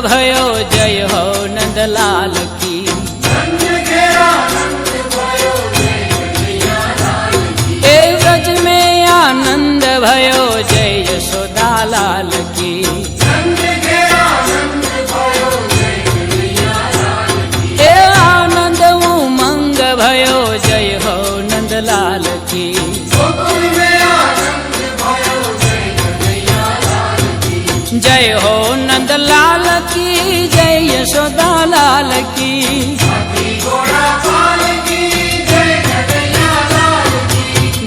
भयो जय हो नंदलाल की। ए व्रज में आनंद भयो जय यशोदा लाल की। ए आनंद उमंग भयो जय हो नंदलाल की। जय हो नंदलाल की जय यशोदा लाल की।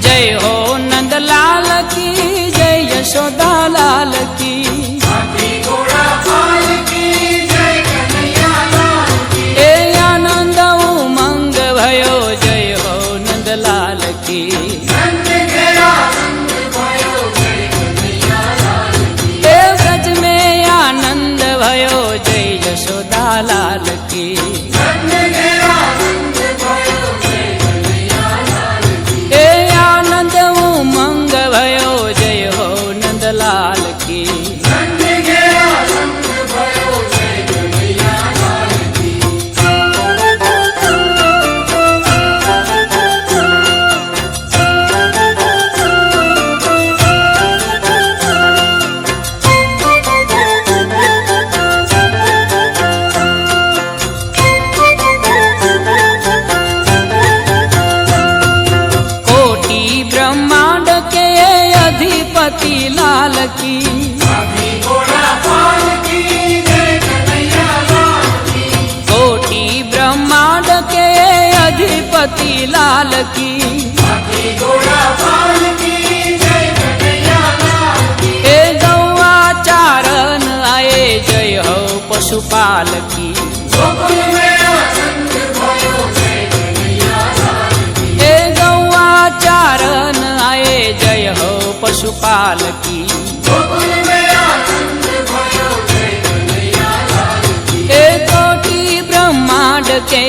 जय हो नंदलाल की जय यशोदा लाल की। ए आनंद उमंग भयो जय हो नंदलाल की। ए व्रज में आनंद भयो जय यशोदा लाल की। ए आनंद उमंग भयो जय हो नंदलाल की। ब्रह्मांड के अधिपति लाल की। कोटि ब्रह्मांड के अधिपति लाल की। ए गौआ चारण आए जय हो पशुपाल की। ए गौआ चारण आए जय हो पशुपाल की। ए कोटि ब्रह्मांड के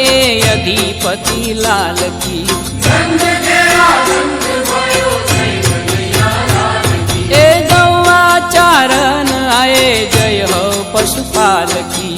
अधिपति लाल की। ए गौआ चारण आए जय हो पशुपाल की।